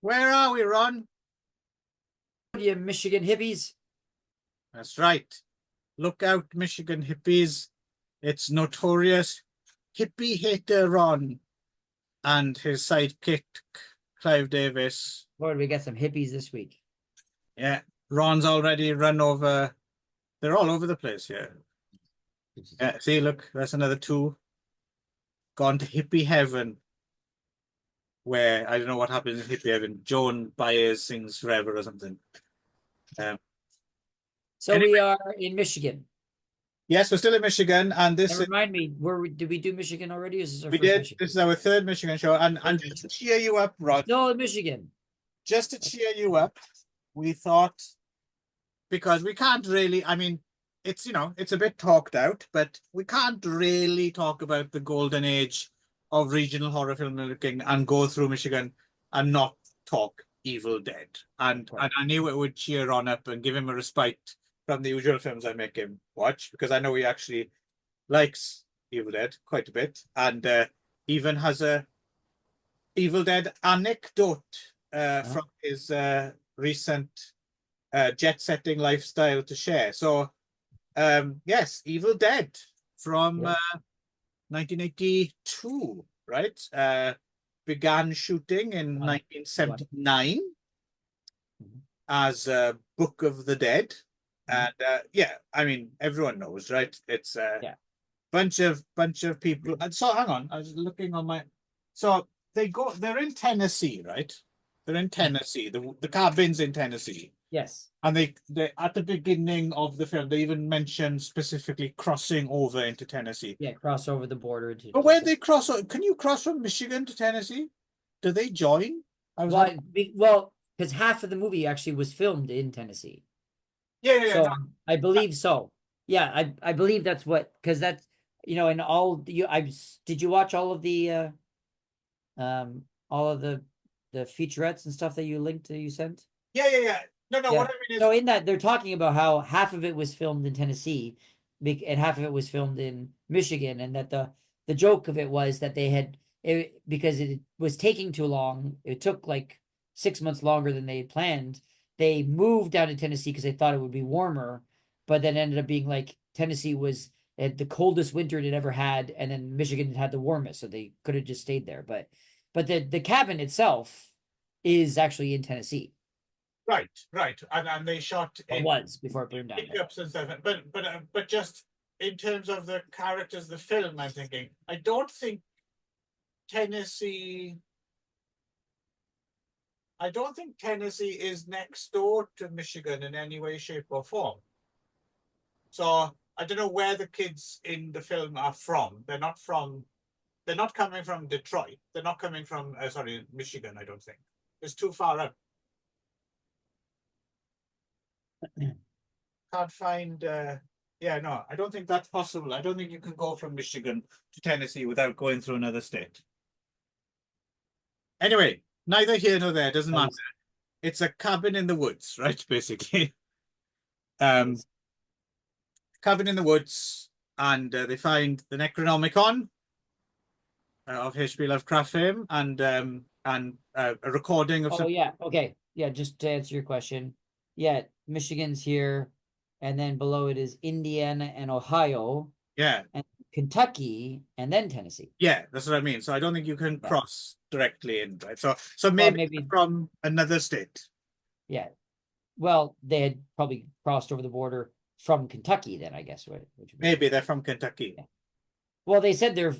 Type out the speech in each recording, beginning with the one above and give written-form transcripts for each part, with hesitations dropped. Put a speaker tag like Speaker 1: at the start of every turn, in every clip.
Speaker 1: Where are we, Ron?
Speaker 2: You Michigan hippies.
Speaker 1: That's right. Look out, Michigan hippies. It's notorious hippie hater Ron and his sidekick, Clive Davis.
Speaker 2: Lord, we got some hippies this week.
Speaker 1: Yeah, Ron's already run over. They're all over the place here. Yeah, see, look, that's another two. Gone to hippie heaven, where I don't know what happens in hippie heaven. Joan Baez sings forever or something.
Speaker 2: So
Speaker 1: Anyway.
Speaker 2: we are in Michigan.
Speaker 1: Yes, we're still in Michigan, and this
Speaker 2: Now, remind me, did we do Michigan already? Or is this our
Speaker 1: we
Speaker 2: first
Speaker 1: did.
Speaker 2: Michigan?
Speaker 1: This is our third Michigan show, and just to cheer you up, Ron.
Speaker 2: Still in Michigan.
Speaker 1: Just to cheer you up, we thought, because we can't really, I mean, it's, it's a bit talked out, but we can't really talk about the golden age of regional horror filmmaking and go through Michigan and not talk Evil Dead. And I knew it would cheer Ron up and give him a respite from the usual films I make him watch, because I know he actually likes Evil Dead quite a bit, and even has a Evil Dead anecdote from his recent jet-setting lifestyle to share. So, yes, Evil Dead from 1982, right? Began shooting in 1979 as Book of the Dead. And yeah, I mean, everyone knows, right? It's bunch of people. And so hang on, I was looking on my. So they're in Tennessee, right? They're in Tennessee. The cabin's in Tennessee.
Speaker 2: Yes.
Speaker 1: And they at the beginning of the film, they even mention specifically crossing over into Tennessee.
Speaker 2: Yeah, cross over the border.
Speaker 1: But where they cross, can you cross from Michigan to Tennessee? Do they join?
Speaker 2: Well, because half of the movie actually was filmed in Tennessee.
Speaker 1: Yeah.
Speaker 2: So I believe so. Yeah, I believe that's what, because that's, and did you watch all of the featurettes and stuff that you sent?
Speaker 1: Yeah. No,
Speaker 2: Yeah.
Speaker 1: what I mean is,
Speaker 2: so in that they're talking about how half of it was filmed in Tennessee and half of it was filmed in Michigan, and that the joke of it was that they had it because it was taking too long. It took like 6 months longer than they had planned. They moved down to Tennessee because they thought it would be warmer, but then ended up being like Tennessee had the coldest winter it had ever had, and then Michigan had the warmest, so they could have just stayed there. But the cabin itself is actually in Tennessee.
Speaker 1: Right, and they shot
Speaker 2: It was before it burned down.
Speaker 1: pickups and stuff. But just in terms of the characters of the film, I'm thinking I don't think Tennessee is next door to Michigan in any way, shape, or form. So I don't know where the kids in the film are from. They're not coming from Detroit. They're not coming from Michigan, I don't think. It's too far up. Can't find no, I don't think that's possible. I don't think you can go from Michigan to Tennessee without going through another state. Anyway, neither here nor there, doesn't matter. It's a cabin in the woods, right? Basically. Cabin in the woods, and they find the Necronomicon of H.P. Lovecraft fame, and a recording of
Speaker 2: just to answer your question. Yeah, Michigan's here, and then below it is Indiana and Ohio.
Speaker 1: Yeah.
Speaker 2: And Kentucky, and then Tennessee.
Speaker 1: Yeah, that's what I mean. So I don't think you can cross directly in, right? So maybe from another state.
Speaker 2: Yeah. Well, they had probably crossed over the border from Kentucky then, I guess.
Speaker 1: Maybe they're from Kentucky.
Speaker 2: Yeah. Well, they said they're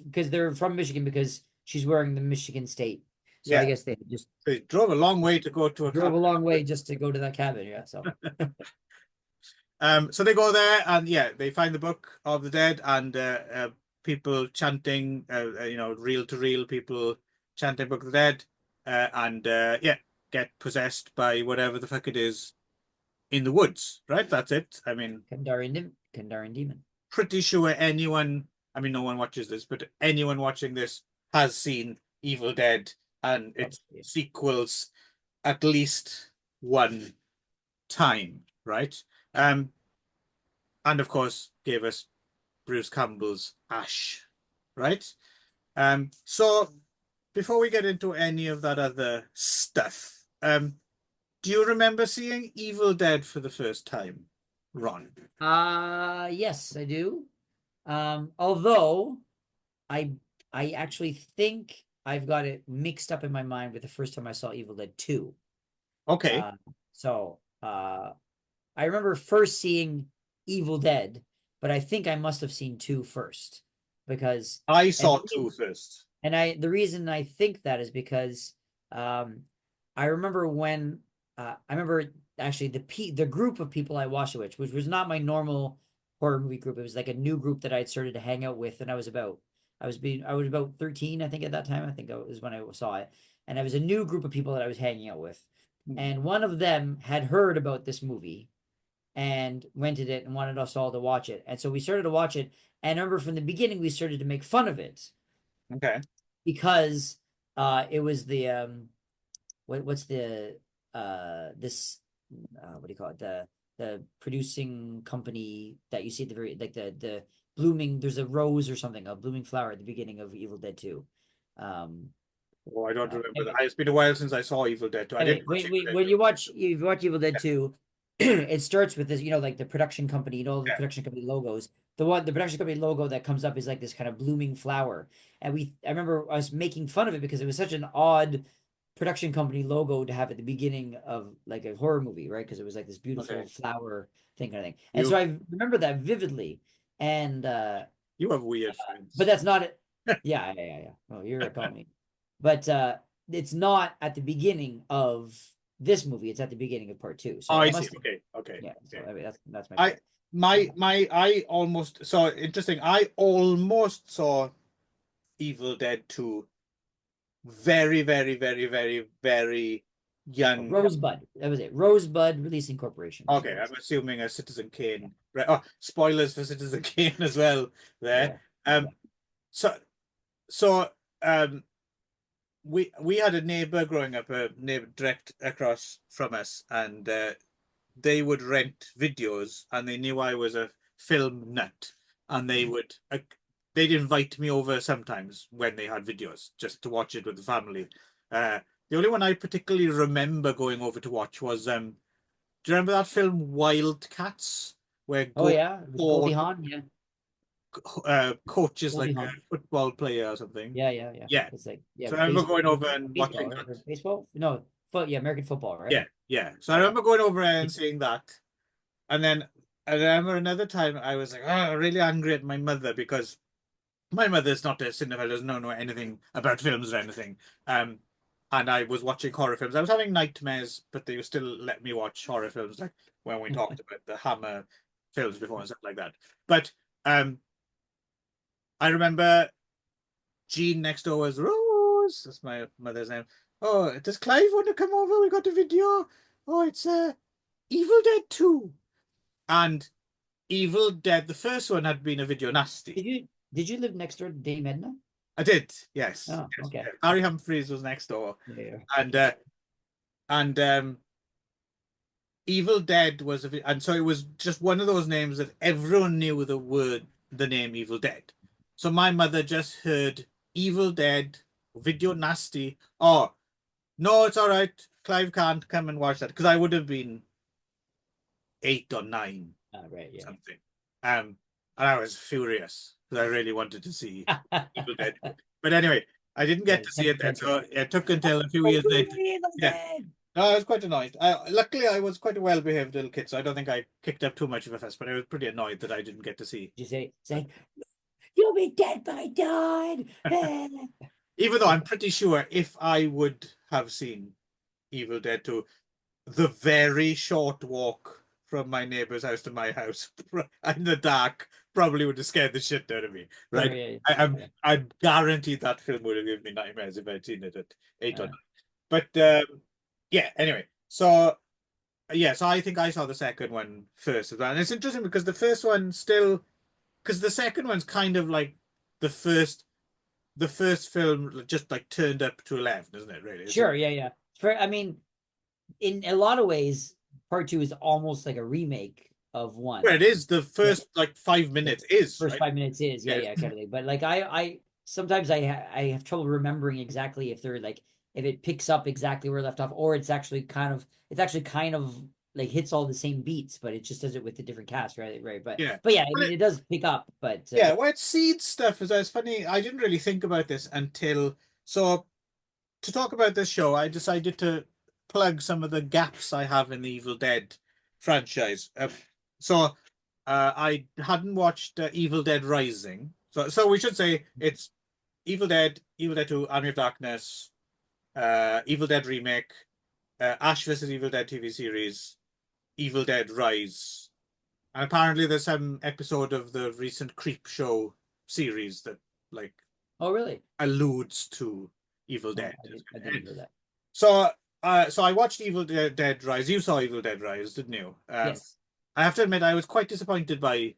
Speaker 2: from Michigan because she's wearing the Michigan state. So I guess they
Speaker 1: drove a long way to go to
Speaker 2: a long way just to go to that cabin. Yeah. So
Speaker 1: so they go there, and they find the Book of the Dead, and people chanting, reel to reel people chanting Book of the Dead, and get possessed by whatever the fuck it is in the woods, right? That's it. I mean,
Speaker 2: Kandarian demon.
Speaker 1: Pretty sure anyone, I mean, no one watches this, but anyone watching this has seen Evil Dead and its sequels at least one time, right? And of course gave us Bruce Campbell's Ash, right? So before we get into any of that other stuff, Do you remember seeing Evil Dead for the first time, Ron?
Speaker 2: Yes, I do. Although I I actually think I've got it mixed up in my mind with the first time I saw Evil Dead 2.
Speaker 1: Okay,
Speaker 2: Uh, so I remember first seeing Evil Dead, but I think I must have seen 2 first because
Speaker 1: I
Speaker 2: and
Speaker 1: saw two first.
Speaker 2: the reason I think that is because um I remember when I remember actually the group of people I watched it with, which was not my normal horror movie group. It was like a new group that I'd started to hang out with, and I was about 13, I think, at that time. I think it was when I saw it. And I was a new group of people that I was hanging out with.
Speaker 1: Hmm.
Speaker 2: And one of them had heard about this movie and rented it and wanted us all to watch it. And so we started to watch it. And I remember from the beginning we started to make fun of it
Speaker 1: Okay.
Speaker 2: because it was the what's the this what do you call it, the producing company that you see at the very, like the blooming, there's a rose or something, a blooming flower at the beginning of Evil Dead 2. um
Speaker 1: Oh, I don't remember that.
Speaker 2: Anyway,
Speaker 1: It's been a while since I saw Evil Dead 2. I didn't watch Evil Dead
Speaker 2: when
Speaker 1: 2.
Speaker 2: you watch Evil Dead 2, it starts with this, like the production company and all the
Speaker 1: Yeah.
Speaker 2: production company logos. The production company logo that comes up is like this kind of blooming flower. And I remember us making fun of it because it was such an odd production company logo to have at the beginning of like a horror movie, right? Because it was like this beautiful
Speaker 1: Okay.
Speaker 2: flower thing kind of thing. And so
Speaker 1: You
Speaker 2: I remember that vividly. And
Speaker 1: you have weird
Speaker 2: but
Speaker 1: friends.
Speaker 2: that's not it. Yeah. Oh, you're a call me. But it's not at the beginning of this movie. It's at the beginning of part 2.
Speaker 1: Oh,
Speaker 2: So I
Speaker 1: I see.
Speaker 2: must have,
Speaker 1: Okay. Okay.
Speaker 2: yeah. So
Speaker 1: Okay.
Speaker 2: I mean, that's my
Speaker 1: I
Speaker 2: point.
Speaker 1: I almost so interesting. I almost saw Evil Dead 2 very, very, very, very, very young.
Speaker 2: Rosebud. That was it. Rosebud Releasing Corporation. That's what
Speaker 1: Okay,
Speaker 2: it
Speaker 1: I'm
Speaker 2: was.
Speaker 1: assuming a Citizen
Speaker 2: Yeah.
Speaker 1: Kane. Right. Oh, spoilers for Citizen Kane as well there.
Speaker 2: Yeah. Yeah.
Speaker 1: Um, so so um we had a neighbor growing up, a neighbor direct across from us, and they would rent videos, and they knew I was a film nut, and they'd invite me over sometimes when they had videos just to watch it with the family. The only one I particularly remember going over to watch was do you remember that film Wildcats, where
Speaker 2: Oh yeah. With Goldie Hawn. Yeah.
Speaker 1: coach is
Speaker 2: Goldie
Speaker 1: like a
Speaker 2: Hawn.
Speaker 1: football player or something?
Speaker 2: Yeah.
Speaker 1: Yeah.
Speaker 2: It's like, yeah,
Speaker 1: So I remember going over and
Speaker 2: baseball,
Speaker 1: watching
Speaker 2: right?
Speaker 1: that.
Speaker 2: Or baseball? No, yeah, American football, right?
Speaker 1: Yeah, yeah. So I
Speaker 2: Yeah,
Speaker 1: remember going over and
Speaker 2: yeah.
Speaker 1: seeing that. And then I remember another time I was like, oh, really angry at my mother because my mother's not a cinephile, doesn't know anything about films or anything. Um, and I was watching horror films. I was having nightmares, but they would still let me watch horror films, like when we talked about the Hammer films before and stuff like that. But um, I remember Jean next door was Rose. That's my mother's name. Oh, does Clive want to come over? We got a video. Oh, it's Evil Dead 2. And Evil Dead, the first one had been a video nasty.
Speaker 2: Did you live next door to Dame Edna?
Speaker 1: I did, yes.
Speaker 2: Oh,
Speaker 1: Yes,
Speaker 2: okay.
Speaker 1: yeah. Harry Humphreys was next door.
Speaker 2: Yeah.
Speaker 1: And Evil Dead was and so it was just one of those names that everyone knew the name Evil Dead. So my mother just heard Evil Dead, video nasty. Oh, no, it's all right. Clive can't come and watch that because I would have been 8 or 9,
Speaker 2: Right, yeah.
Speaker 1: something. And I was furious because I really wanted to see Evil Dead. But anyway, I didn't
Speaker 2: Yeah,
Speaker 1: get to see it then,
Speaker 2: temptation.
Speaker 1: so it took until a few
Speaker 2: Oh,
Speaker 1: years later.
Speaker 2: Evil
Speaker 1: Yeah.
Speaker 2: Dead!
Speaker 1: No, I was quite annoyed. Luckily, I was quite a well-behaved little kid, so I don't think I kicked up too much of a fuss, but I was pretty annoyed that I didn't get to see.
Speaker 2: Did you say, you'll be dead by dawn?
Speaker 1: Even though I'm pretty sure if I would have seen Evil Dead 2, the very short walk from my neighbor's house to my house in the dark probably would have scared the shit out of me,
Speaker 2: Sure,
Speaker 1: right?
Speaker 2: yeah, yeah.
Speaker 1: I'm guaranteed that film would have given me nightmares if I'd seen it at 8 or 9.
Speaker 2: Uh,
Speaker 1: But yeah, anyway, so yeah, so I think I saw the second one first as well. And it's interesting because the first one still, because the second one's kind of like the first film just like turned up to 11, isn't it, really?
Speaker 2: sure, yeah. I mean, in a lot of ways, part 2 is almost like a remake of
Speaker 1: Well,
Speaker 2: 1.
Speaker 1: it is the
Speaker 2: Yeah,
Speaker 1: first like five
Speaker 2: the
Speaker 1: minutes is,
Speaker 2: first
Speaker 1: right?
Speaker 2: 5 minutes is,
Speaker 1: Yes.
Speaker 2: kind of thing. But like I sometimes I have trouble remembering exactly if they're like if it picks up exactly where it left off, or it's actually kind of like hits all the same beats, but it just does it with a different cast, right? Right.
Speaker 1: Yeah.
Speaker 2: But yeah, I
Speaker 1: Well,
Speaker 2: mean, it does pick up, but
Speaker 1: yeah, well, it's seed stuff. It's funny. I didn't really think about this until so. To talk about this show, I decided to plug some of the gaps I have in the Evil Dead franchise. I hadn't watched Evil Dead Rising, so we should say it's Evil Dead 2, Army of Darkness, Evil Dead remake, Ash vs Evil Dead TV series, Evil Dead Rise, and apparently there's some episode of the recent Creep Show series that like
Speaker 2: oh really?
Speaker 1: alludes to Evil
Speaker 2: Oh,
Speaker 1: Dead.
Speaker 2: I didn't know that.
Speaker 1: So, so I watched Dead Rise. You saw Evil Dead Rise, didn't you?
Speaker 2: Yes.
Speaker 1: I have to admit, I was quite disappointed by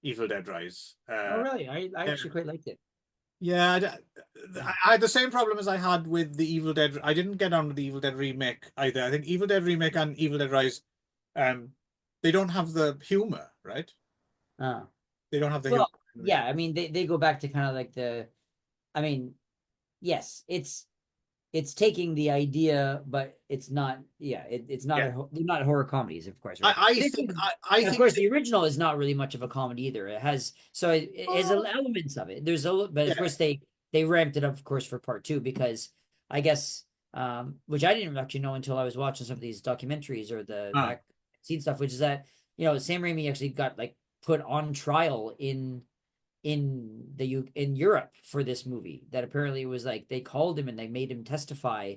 Speaker 1: Evil Dead Rise.
Speaker 2: Oh really? I
Speaker 1: Yeah,
Speaker 2: actually quite liked it.
Speaker 1: yeah, I had the same problem as I had with the Evil Dead. I didn't get on with the Evil Dead remake either. I think Evil Dead remake and Evil Dead Rise, um, they don't have the humor, right?
Speaker 2: Uh,
Speaker 1: They don't have the humor.
Speaker 2: well, yeah, I mean, they go back to kind of like I mean, yes, it's taking the idea, but it's not. Yeah, it's not
Speaker 1: Yeah,
Speaker 2: they're not horror comedies, of course, right?
Speaker 1: I think I
Speaker 2: And of
Speaker 1: think
Speaker 2: course, the original is not really much of a comedy either. It has it has
Speaker 1: oh,
Speaker 2: elements of it. But of
Speaker 1: yeah,
Speaker 2: course they ramped it up, of course, for part two because I guess which I didn't actually know until I was watching some of these documentaries or the
Speaker 1: uh,
Speaker 2: back scene stuff, which is that Sam Raimi actually got like put on trial in Europe for this movie. That apparently was like they called him and they made him testify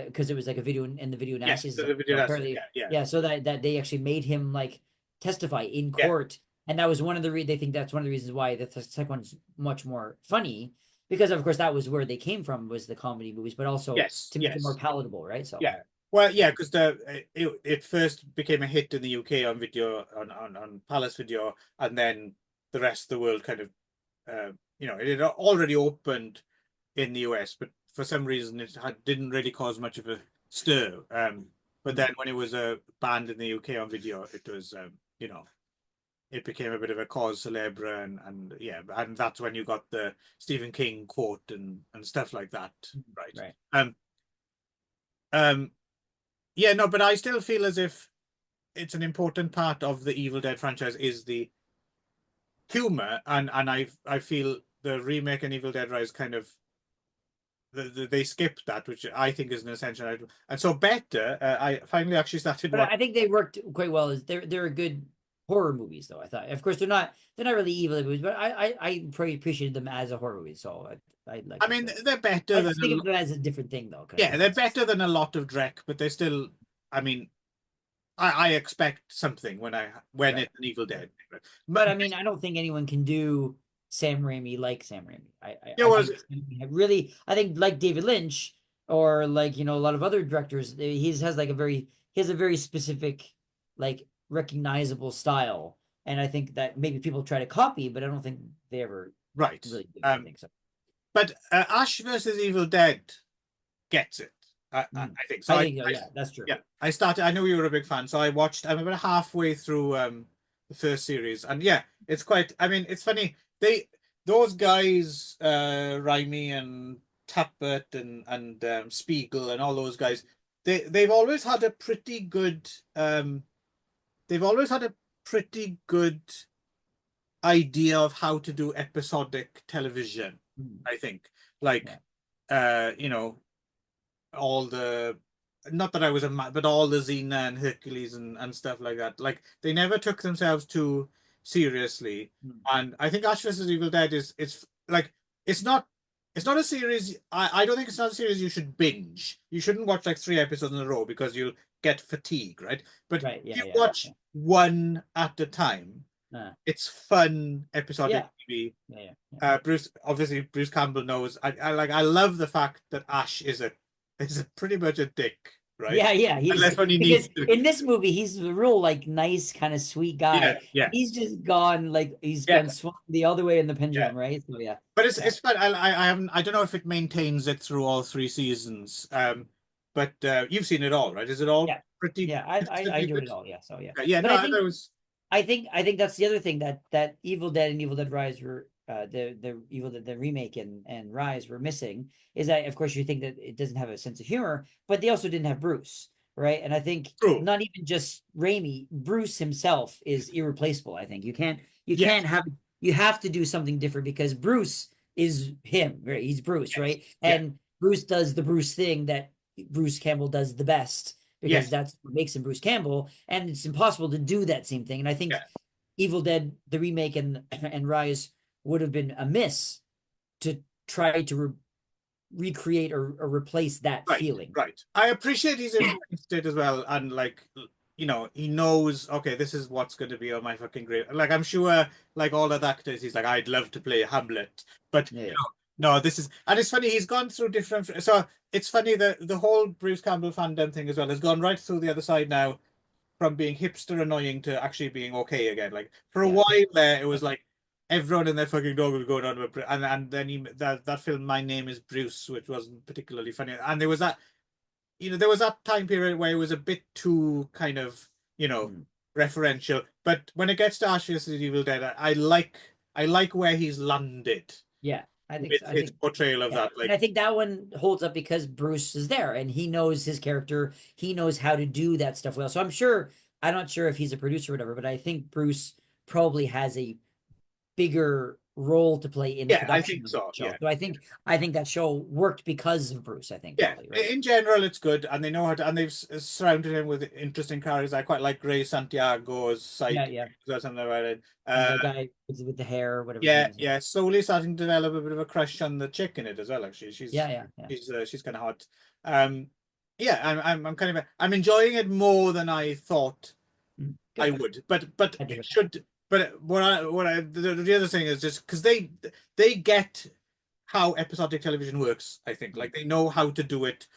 Speaker 2: because it was like a video in the video
Speaker 1: yes,
Speaker 2: nasties.
Speaker 1: the video
Speaker 2: So
Speaker 1: that's
Speaker 2: apparently,
Speaker 1: yeah, yeah,
Speaker 2: yeah. So that they actually made him like testify in
Speaker 1: yeah,
Speaker 2: court, and that was one of they think that's one of the reasons why the second one's much more funny because of course that was where they came from was the comedy movies, but also
Speaker 1: yes,
Speaker 2: to make it more
Speaker 1: yes.
Speaker 2: palatable, right? So
Speaker 1: Yeah. Well, yeah, because it first became a hit in the UK on video on Palace Video, and then the rest of the world kind of it had already opened in the US, but for some reason didn't really cause much of a stir. But then when it was banned in the UK on video, it was it became a bit of a cause célèbre, and yeah, and that's when you got the Stephen King quote and stuff like that, right?
Speaker 2: right.
Speaker 1: Um, yeah, no, but I still feel as if it's an important part of the Evil Dead franchise is the humor, and I feel the remake and Evil Dead Rise kind of they skipped that, which I think is an essential item. And so better, I finally actually started
Speaker 2: But
Speaker 1: watching.
Speaker 2: I think they worked quite well. Is they're good horror movies though. I thought, of course, they're not really evil movies, but I pretty appreciated them as a horror movie. So I like.
Speaker 1: I
Speaker 2: Them
Speaker 1: mean,
Speaker 2: too.
Speaker 1: they're better
Speaker 2: I
Speaker 1: than
Speaker 2: just think of them as a different thing though. Kind of
Speaker 1: yeah, they're
Speaker 2: difference.
Speaker 1: better than a lot of Drek, but they're still. I mean, I expect something when
Speaker 2: Right.
Speaker 1: it's an Evil Dead.
Speaker 2: But
Speaker 1: But
Speaker 2: I mean, I don't think anyone can do Sam Raimi like Sam Raimi.
Speaker 1: yeah,
Speaker 2: I
Speaker 1: was
Speaker 2: think really, I think like David Lynch or like a lot of other directors, he has a very specific, like recognizable style, and I think that maybe people try to copy, but I don't think they ever
Speaker 1: right.
Speaker 2: really do. I think so.
Speaker 1: But Ash versus Evil Dead gets it. I think so.
Speaker 2: I think yeah, that's true.
Speaker 1: Yeah, I started. I knew you were a big fan, so I watched. I'm about halfway through the first series, and yeah, it's quite. I mean, it's funny. Those guys, Raimi and Tappert and Spiegel and all those guys. They've always had a pretty good. They've always had a pretty good idea of how to do episodic television. I think, like,
Speaker 2: Yeah.
Speaker 1: all the not that I was but all the Xena and Hercules and stuff like that. Like they never took themselves too seriously. And I think Ash vs Evil Dead is it's like it's not it's not a series. I don't think it's not a series you should binge. You shouldn't watch like 3 episodes in a row because you'll get fatigue, right? But
Speaker 2: Right.
Speaker 1: if
Speaker 2: Yeah.
Speaker 1: you
Speaker 2: Yeah.
Speaker 1: watch one at a time, it's fun episodic
Speaker 2: Yeah.
Speaker 1: TV.
Speaker 2: Yeah.
Speaker 1: Bruce Campbell knows. I love the fact that Ash is pretty much a dick, right?
Speaker 2: Yeah.
Speaker 1: Unless when he needs
Speaker 2: Because
Speaker 1: to.
Speaker 2: in this movie he's a real like nice kind of sweet
Speaker 1: Yeah,
Speaker 2: guy.
Speaker 1: yeah,
Speaker 2: He's just gone like he's
Speaker 1: yeah,
Speaker 2: gone swung the other way in the
Speaker 1: yeah.
Speaker 2: pendulum, right? So yeah.
Speaker 1: But
Speaker 2: Yeah.
Speaker 1: it's fun. I haven't. I don't know if it maintains it through all 3 seasons. But you've seen it all, right? Is it all
Speaker 2: Yeah.
Speaker 1: pretty
Speaker 2: Yeah. I
Speaker 1: consistently
Speaker 2: enjoyed
Speaker 1: good?
Speaker 2: it all. Yeah. So yeah.
Speaker 1: Yeah,
Speaker 2: But
Speaker 1: no, that was
Speaker 2: I think that's the other thing that Evil Dead and Evil Dead Rise the Evil Dead the remake and Rise were missing is that of course you think that it doesn't have a sense of humor, but they also didn't have Bruce, right? And I think
Speaker 1: True.
Speaker 2: not even just Raimi, Bruce himself is irreplaceable. I think you
Speaker 1: Yes.
Speaker 2: can't have you have to do something different because Bruce is him, right? He's Bruce,
Speaker 1: Yes.
Speaker 2: right?
Speaker 1: Yes.
Speaker 2: And Bruce does the Bruce thing that Bruce Campbell does the best because
Speaker 1: Yes.
Speaker 2: that's what makes him Bruce Campbell, and it's impossible to do that same thing. And I think
Speaker 1: Yeah.
Speaker 2: Evil Dead the remake and Rise would have been amiss to try to recreate or replace that
Speaker 1: Right.
Speaker 2: feeling.
Speaker 1: Right. I appreciate he's embraced it as well, and like he knows. Okay, this is what's going to be on my fucking grave. Like I'm sure, like all other actors, he's like, I'd love to play Hamlet, but
Speaker 2: Yeah,
Speaker 1: no, this is. And it's funny. He's gone through different. So it's funny that the whole Bruce Campbell fandom thing as well has gone right through the other side now, from being hipster annoying to actually being okay again. Like for a
Speaker 2: yeah,
Speaker 1: while there, it was like everyone and their fucking dog was going on about, and then that film My Name Is Bruce, which wasn't particularly funny, and there was that there was that time period where it was a bit too kind of
Speaker 2: mm,
Speaker 1: referential. But when it gets to Ash vs Evil Dead, I like where he's landed
Speaker 2: yeah. I think
Speaker 1: with
Speaker 2: so. I
Speaker 1: his
Speaker 2: think
Speaker 1: portrayal of
Speaker 2: yeah,
Speaker 1: that.
Speaker 2: and
Speaker 1: Like
Speaker 2: I think that one holds up because Bruce is there and he knows his character. He knows how to do that stuff well. So I'm sure. I'm not sure if he's a producer or whatever, but I think Bruce probably has a bigger role to play in the
Speaker 1: yeah, I
Speaker 2: production
Speaker 1: think
Speaker 2: of the
Speaker 1: so.
Speaker 2: show.
Speaker 1: Yeah.
Speaker 2: So I think that show worked because of Bruce. I think
Speaker 1: Yeah,
Speaker 2: probably right.
Speaker 1: in general, it's good, and they know how to, and they've surrounded him with interesting characters. I quite like Ray Santiago's
Speaker 2: Yeah,
Speaker 1: side
Speaker 2: yeah.
Speaker 1: or something about it.
Speaker 2: And the guy with the hair, whatever his
Speaker 1: Yeah,
Speaker 2: name is.
Speaker 1: yeah, slowly starting to develop a bit of a crush on the chick in it as well. Actually,
Speaker 2: Yeah, yeah, yeah.
Speaker 1: she's kind of hot. Um, yeah, I'm kind of I'm enjoying it more than I thought I
Speaker 2: Good.
Speaker 1: would, but
Speaker 2: I do
Speaker 1: it
Speaker 2: it.
Speaker 1: should. But the other thing is just because they get how episodic television works. I think like they know how to do it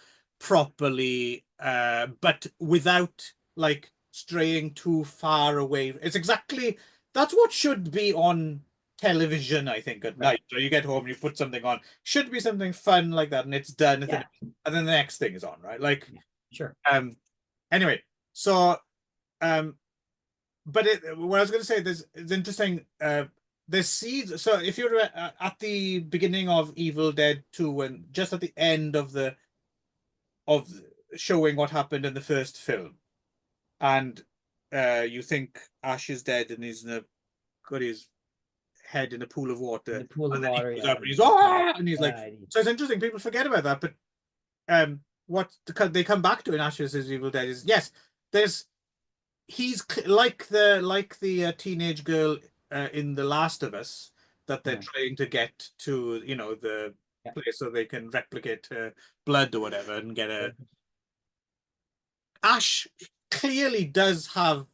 Speaker 1: properly, but without like straying too far away. It's exactly that's what should be on television. I think at
Speaker 2: Right.
Speaker 1: night, or you get home, you put something on. Should be something fun like that, and it's done,
Speaker 2: Yeah.
Speaker 1: and then the next thing is on, right? Like,
Speaker 2: Yeah. Sure.
Speaker 1: um. Anyway, so um but what I was going to say, it's interesting. There's seeds. So if you're at the beginning of Evil Dead 2, when just at the end of showing what happened in the first film, and you think Ash is dead and he's got his head in a pool of
Speaker 2: In
Speaker 1: water,
Speaker 2: the pool of
Speaker 1: and then he
Speaker 2: water,
Speaker 1: goes
Speaker 2: yeah.
Speaker 1: up and he's
Speaker 2: Yeah.
Speaker 1: and he's like,
Speaker 2: Yeah.
Speaker 1: so it's interesting. People forget about that, but what they come back to in Ash vs Evil Dead is yes, there's he's like the teenage girl in The Last of Us that they're
Speaker 2: Uh-huh.
Speaker 1: trying to get to, the
Speaker 2: Yeah.
Speaker 1: place so they can replicate her blood or whatever and get a.
Speaker 2: Sure.
Speaker 1: Ash clearly does have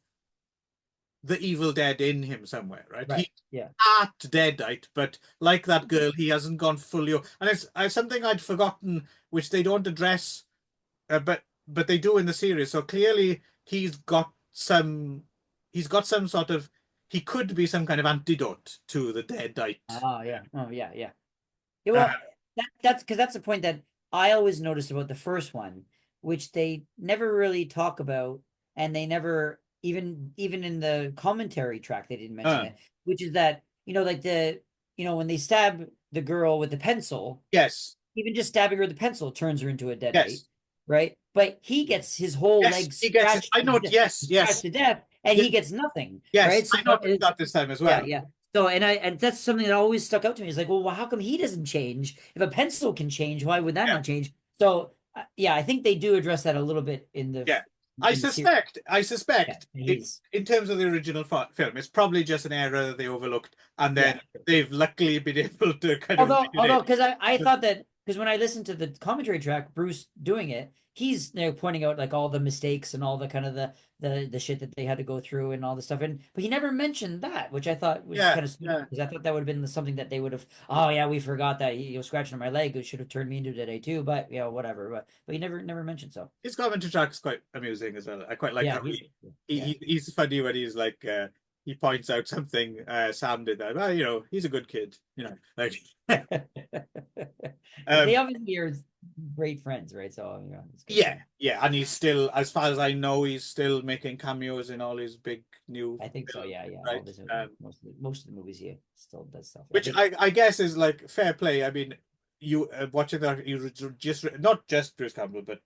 Speaker 1: the Evil Dead in him somewhere, right?
Speaker 2: Right.
Speaker 1: He's
Speaker 2: Yeah.
Speaker 1: not deadite, but like that girl, he hasn't gone fully. And it's something I'd forgotten, which they don't address, but they do in the series. So clearly he's got some sort of he could be some kind of antidote to the deadite.
Speaker 2: Oh yeah. Oh yeah. Yeah. Yeah,
Speaker 1: Uh,
Speaker 2: well, that's because that's the point that I always noticed about the first one, which they never really talk about, and they never even in the commentary track they didn't mention
Speaker 1: uh,
Speaker 2: it, which is that like when they stab the girl with the pencil,
Speaker 1: yes,
Speaker 2: even just stabbing her with the pencil turns her into a deadite,
Speaker 1: yes,
Speaker 2: right? But he gets his whole
Speaker 1: yes.
Speaker 2: leg
Speaker 1: He gets it.
Speaker 2: scratched,
Speaker 1: I know. Yes,
Speaker 2: scratched
Speaker 1: yes,
Speaker 2: to death, and
Speaker 1: yes,
Speaker 2: he gets nothing,
Speaker 1: yes.
Speaker 2: right? So
Speaker 1: I noticed
Speaker 2: it's
Speaker 1: that this time as
Speaker 2: yeah,
Speaker 1: well.
Speaker 2: yeah. So and that's something that always stuck out to me. It's like, well, how come he doesn't change? If a pencil can change, why would that
Speaker 1: Yeah,
Speaker 2: not change? So yeah, I think they do address that a little bit
Speaker 1: yeah. I
Speaker 2: in the series.
Speaker 1: suspect. I
Speaker 2: Yeah,
Speaker 1: suspect it,
Speaker 2: he's
Speaker 1: in terms of the original film, it's probably just an error that they overlooked, and
Speaker 2: yeah.
Speaker 1: then they've luckily been able to kind of
Speaker 2: Although,
Speaker 1: read
Speaker 2: because I
Speaker 1: it.
Speaker 2: thought that because when I listened to the commentary track, Bruce doing it, he's pointing out like all the mistakes and all the kind of the shit that they had to go through and all the stuff, but he never mentioned that, which I thought was
Speaker 1: Yeah,
Speaker 2: kind of stupid
Speaker 1: yeah.
Speaker 2: because I thought that would have been something that they would have. Oh yeah, we forgot that he was scratching on my leg. It should have turned me into today too, but whatever. But he never mentioned so.
Speaker 1: His commentary track is quite amusing as well. I quite like
Speaker 2: Yeah,
Speaker 1: how
Speaker 2: yeah.
Speaker 1: he's funny when he's like he points out something Sam did that. Well, he's a good kid. Like
Speaker 2: They
Speaker 1: um
Speaker 2: obviously are great friends, right? So you know, it's good.
Speaker 1: Yeah, and he's still, as far as I know, he's still making cameos in all his big new
Speaker 2: I think so.
Speaker 1: films,
Speaker 2: Yeah, yeah. All
Speaker 1: right?
Speaker 2: this, most of the movies he still does stuff. I
Speaker 1: Which
Speaker 2: think
Speaker 1: I guess is like fair play. I mean, you watching that, you just not just Bruce Campbell, but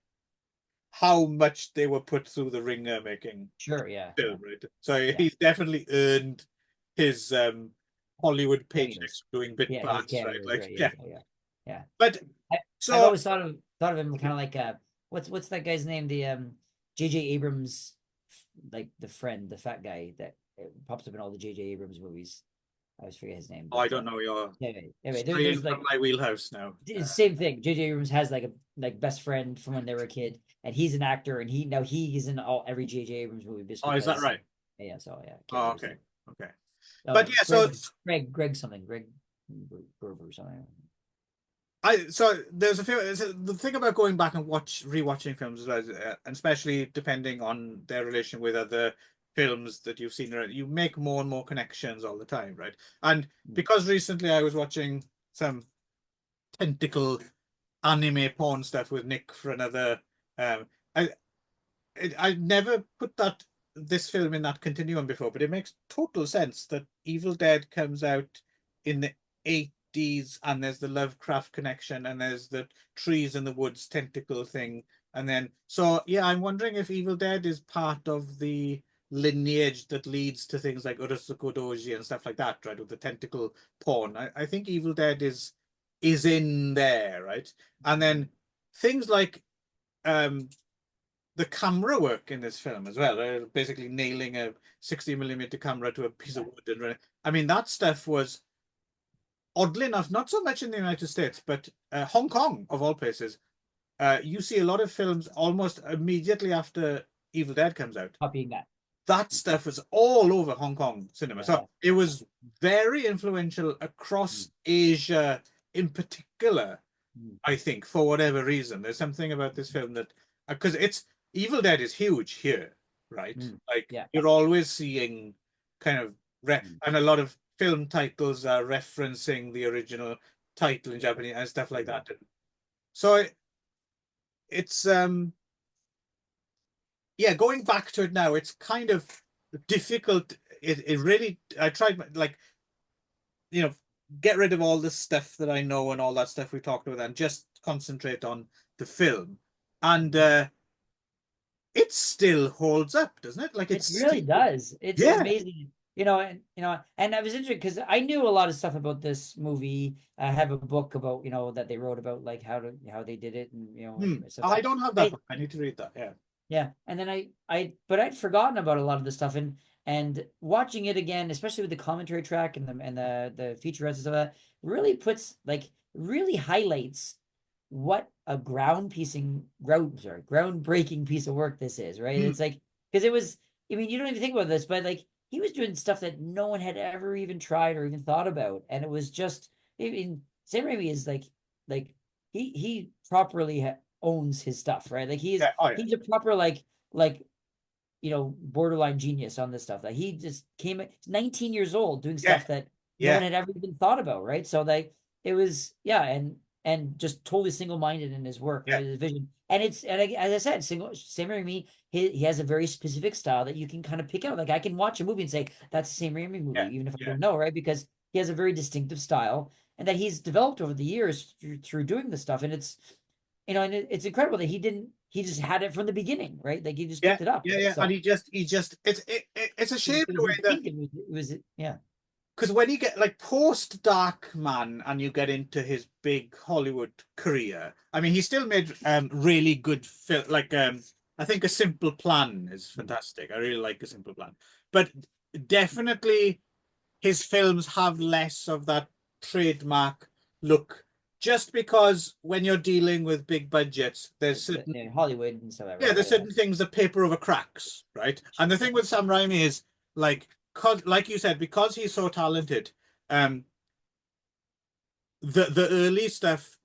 Speaker 1: how much they were put through the ringer making
Speaker 2: sure. Yeah, yeah,
Speaker 1: film, right? So
Speaker 2: yeah.
Speaker 1: he's definitely earned his Hollywood
Speaker 2: Cameos.
Speaker 1: paychecks doing bit
Speaker 2: Yeah, his
Speaker 1: parts, right?
Speaker 2: cameos,
Speaker 1: Like,
Speaker 2: right?
Speaker 1: yeah.
Speaker 2: Yeah, yeah, yeah.
Speaker 1: But
Speaker 2: I've
Speaker 1: so
Speaker 2: always thought of him kind of like what's that guy's name? The J.J. Abrams, like the friend, the fat guy that pops up in all the J.J. Abrams movies. I always forget his name,
Speaker 1: I
Speaker 2: but
Speaker 1: don't know, you're
Speaker 2: anyway,
Speaker 1: straying
Speaker 2: there's
Speaker 1: from
Speaker 2: like
Speaker 1: my wheelhouse now.
Speaker 2: it's the same thing. J.J. Abrams has like a best friend from when they were a kid, and he's an actor, and he's in every J.J. Abrams movie just
Speaker 1: Oh, is that
Speaker 2: because.
Speaker 1: right?
Speaker 2: Yeah, so yeah, I can't
Speaker 1: Oh,
Speaker 2: remember his
Speaker 1: okay.
Speaker 2: name.
Speaker 1: Okay. But
Speaker 2: Oh,
Speaker 1: yeah, so
Speaker 2: Greg something, Greg Berber or something.
Speaker 1: so there's a few. So the thing about going back and rewatching films as well, and especially depending on their relation with other films that you've seen, you make more and more connections all the time, right? And because recently I was watching some tentacle anime porn stuff with Nick for another, I I never put this film in that continuum before, but it makes total sense that Evil Dead comes out in the 80s, and there's the Lovecraft connection, and there's the trees in the woods tentacle thing. And then, so yeah, I'm wondering if Evil Dead is part of the lineage that leads to things like Urotsuko Doji and stuff like that, right? With the tentacle porn. I think Evil Dead is in there, right? And then things like the camera work in this film as well, basically nailing a 60 millimeter camera to a piece of wood. And I mean, that stuff was oddly enough not so much in the United States, but Hong Kong of all places. You see a lot of films almost immediately after Evil Dead comes out.
Speaker 2: Copying that.
Speaker 1: That stuff was all over Hong Kong cinema. So
Speaker 2: Yeah.
Speaker 1: it was very influential across Asia in particular, I think, for whatever reason. There's something about this film that, because it's Evil Dead is huge here, right? Like
Speaker 2: Yeah.
Speaker 1: you're always seeing kind of and a lot of film titles are referencing the original title in Japanese and stuff like that. So it's yeah, going back to it now, it's kind of difficult. It really, I tried like, get rid of all the stuff that I know and all that stuff we talked about and just concentrate on the film. And it still holds up, doesn't it? Like
Speaker 2: It
Speaker 1: it's
Speaker 2: really does. It's
Speaker 1: yeah,
Speaker 2: amazing. And I was interested because I knew a lot of stuff about this movie. I have a book about, that they wrote about like how they did it and and stuff.
Speaker 1: Oh, I don't have that
Speaker 2: I
Speaker 1: book. I need to read that. Yeah.
Speaker 2: Yeah, and then but I'd forgotten about a lot of the stuff, and watching it again, especially with the commentary track and the featurettes and stuff like that, really highlights what a groundbreaking piece of work this is, right?
Speaker 1: Hmm.
Speaker 2: It's like because it was, I mean, you don't even think about this, but like he was doing stuff that no one had ever even tried or even thought about, and it was just, I mean, Sam Raimi is like he properly owns his stuff, right? Like
Speaker 1: Yeah. Oh, yeah.
Speaker 2: he's a proper like borderline genius on this stuff. Like he just came at 19 years old doing
Speaker 1: Yeah.
Speaker 2: stuff that no
Speaker 1: Yeah.
Speaker 2: one had ever even thought about, right? So like it was, yeah, and just totally single-minded in his work,
Speaker 1: Yeah.
Speaker 2: right? His vision. And as I said, Sam Raimi, he has a very specific style that you can kind of pick out. Like I can watch a movie and say that's a Sam Raimi movie,
Speaker 1: Yeah.
Speaker 2: even if I
Speaker 1: Yeah.
Speaker 2: don't know, right? Because he has a very distinctive style and that he's developed over the years through doing this stuff. And it's incredible that he just had it from the beginning, right? Like he just
Speaker 1: Yeah.
Speaker 2: picked it up,
Speaker 1: Yeah.
Speaker 2: right?
Speaker 1: Yeah. And
Speaker 2: So
Speaker 1: it's a shame
Speaker 2: it
Speaker 1: the
Speaker 2: was
Speaker 1: way that,
Speaker 2: instinctive. Yeah.
Speaker 1: because when you get like post Dark Man and you get into his big Hollywood career, I mean, he still made really good film. Like I think A Simple Plan is fantastic. I really like A Simple Plan, but definitely his films have less of that trademark look. Just because when you're dealing with big budgets, there's certain
Speaker 2: In Hollywood and stuff like that,
Speaker 1: yeah,
Speaker 2: right?
Speaker 1: there's
Speaker 2: Yeah.
Speaker 1: certain things that paper over cracks, right? And the thing with Sam Raimi is like, like you said, because he's so talented, um, the early stuff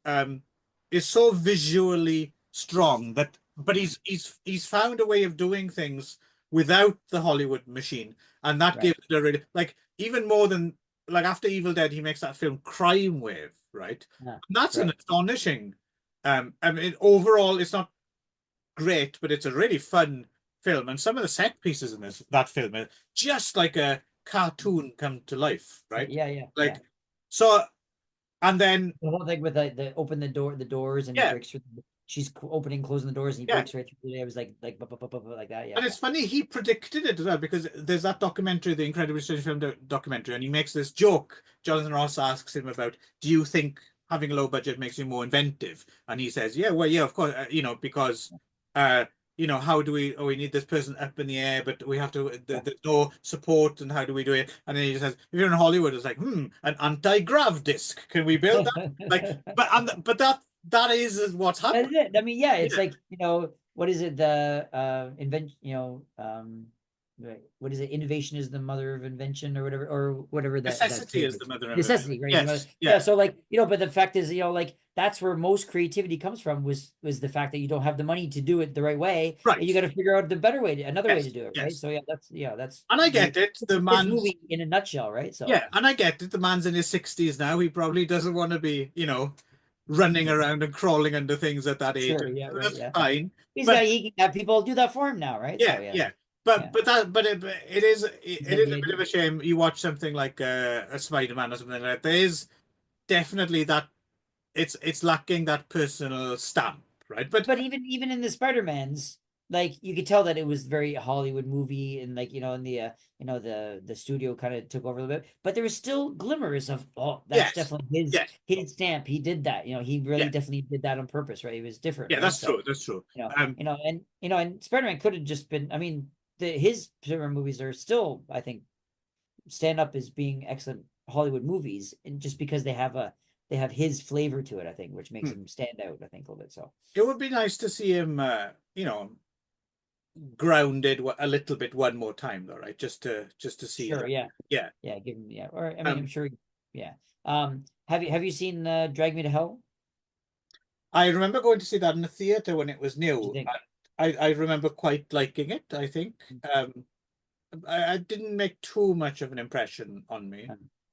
Speaker 1: is so visually strong that, but he's found a way of doing things without the Hollywood machine, and that
Speaker 2: Right.
Speaker 1: gives it a really like even more than like after Evil Dead, he makes that film Crime Wave, right?
Speaker 2: Yeah.
Speaker 1: And that's an
Speaker 2: Right.
Speaker 1: astonishing I mean, overall, it's not great, but it's a really fun film, and some of the set pieces in that film are just like a cartoon come to life, right?
Speaker 2: Yeah, yeah, yeah.
Speaker 1: Like so, and then
Speaker 2: The whole thing with the open the doors, and he
Speaker 1: yeah,
Speaker 2: breaks through. She's opening, closing the doors, and he
Speaker 1: yeah.
Speaker 2: breaks right through. It was like like that. Yeah,
Speaker 1: And it's funny, he predicted it as well because there's that documentary, the Incredibly Strange Film documentary, and he makes this joke. Jonathan Ross asks him about, "Do you think having a low budget makes you more inventive?" And he says, "Yeah, well, yeah, of course, because, uh, how do we? Oh, we need this person up in the air, but we have to.
Speaker 2: yeah.
Speaker 1: There's no support, and how do we do it?" And then he says, "If you're in Hollywood, it's like, an anti-grav disc. Can we build that?" Like, but that is what's
Speaker 2: That's
Speaker 1: happened.
Speaker 2: it. I mean, yeah, it's
Speaker 1: Yeah,
Speaker 2: like, what is it? The invent, what is it? Innovation is the mother of invention, or whatever that
Speaker 1: necessity
Speaker 2: phrase
Speaker 1: is the
Speaker 2: is.
Speaker 1: mother of it.
Speaker 2: Necessity, right? Is the mother.
Speaker 1: Yes,
Speaker 2: Yeah.
Speaker 1: yeah.
Speaker 2: So like, but the fact is, like that's where most creativity comes from was the fact that you don't have the money to do it the right way, and you
Speaker 1: Right.
Speaker 2: got to figure out the better way, another way to
Speaker 1: Yes.
Speaker 2: do it, right?
Speaker 1: Yes.
Speaker 2: So that's
Speaker 1: And I get it.
Speaker 2: it's
Speaker 1: The
Speaker 2: his
Speaker 1: man's
Speaker 2: movie in a nutshell, right? So
Speaker 1: yeah, and I get it. The man's in his 60s now. He probably doesn't want to be, running around and crawling under things at that age.
Speaker 2: sure, yeah, right,
Speaker 1: That's
Speaker 2: yeah.
Speaker 1: fine.
Speaker 2: He
Speaker 1: But
Speaker 2: can have people do that for him now, right? So
Speaker 1: yeah,
Speaker 2: yeah,
Speaker 1: yeah.
Speaker 2: yeah.
Speaker 1: But it is
Speaker 2: Is
Speaker 1: it
Speaker 2: that
Speaker 1: is
Speaker 2: the
Speaker 1: a bit
Speaker 2: idea?
Speaker 1: of a shame. You watch something like a Spider-Man or something like that. There is definitely that it's lacking that personal stamp, right? But
Speaker 2: But even in the Spider-Mans, like you could tell that it was very Hollywood movie, and like and the studio kind of took over a little bit, but there was still glimmers of, oh, that's
Speaker 1: yes,
Speaker 2: definitely
Speaker 1: yes,
Speaker 2: his stamp. He did that. He really
Speaker 1: yeah,
Speaker 2: definitely did that on purpose, right? He was different,
Speaker 1: yeah.
Speaker 2: right?
Speaker 1: That's
Speaker 2: So
Speaker 1: true. That's true.
Speaker 2: you know and and Spider-Man could have just been, I mean, his Spider-Man movies are still, I think, stand up as being excellent Hollywood movies, and just because they have his flavor to it, I think, which makes
Speaker 1: Hmm.
Speaker 2: them stand out, I think, a little bit. So
Speaker 1: It would be nice to see him, grounded a little bit one more time, though, right? Just to see
Speaker 2: sure,
Speaker 1: that.
Speaker 2: yeah.
Speaker 1: Yeah.
Speaker 2: Yeah, give him, yeah. Or I mean, I'm
Speaker 1: Um,
Speaker 2: sure, yeah. Have you seen Drag Me to Hell?
Speaker 1: I remember going to see that in the theater when it was
Speaker 2: What do you
Speaker 1: new.
Speaker 2: think?
Speaker 1: I remember quite liking it, I think.
Speaker 2: Mm.
Speaker 1: I didn't make too much of an impression on me.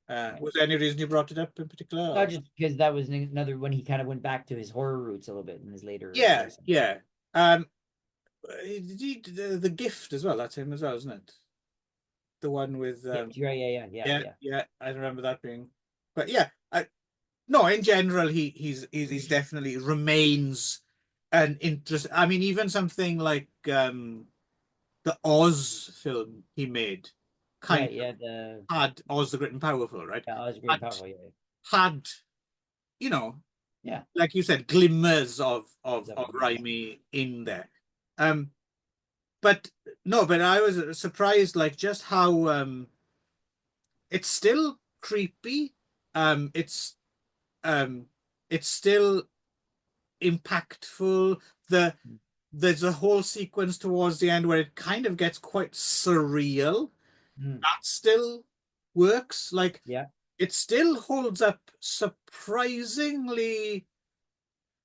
Speaker 2: Yeah.
Speaker 1: Was there any reason you brought it up in particular?
Speaker 2: No,
Speaker 1: Or?
Speaker 2: just because that was another when he kind of went back to his horror roots a little bit in his later
Speaker 1: Yeah,
Speaker 2: years.
Speaker 1: yeah. Um, the Gift as well. That's him as well, isn't it? The one with
Speaker 2: Gift, right? Yeah, yeah, yeah,
Speaker 1: yeah,
Speaker 2: yeah.
Speaker 1: yeah. I remember that being. But yeah, no. In general, he's definitely remains an interest. I mean, even something like the Oz film he made, kind
Speaker 2: Right, yeah. The
Speaker 1: of had Oz the Great and Powerful, right?
Speaker 2: Yeah, Oz Great
Speaker 1: Had
Speaker 2: and Powerful. Yeah,
Speaker 1: had you know,
Speaker 2: yeah.
Speaker 1: like you said, glimmers
Speaker 2: Is
Speaker 1: of
Speaker 2: yeah.
Speaker 1: Raimi in there. Um, but no, but I was surprised, like just how it's still creepy. Um, it's um, it's still impactful. There's a whole sequence towards the end where it kind of gets quite surreal.
Speaker 2: Mm,
Speaker 1: That still works. Like
Speaker 2: yeah,
Speaker 1: it still holds up surprisingly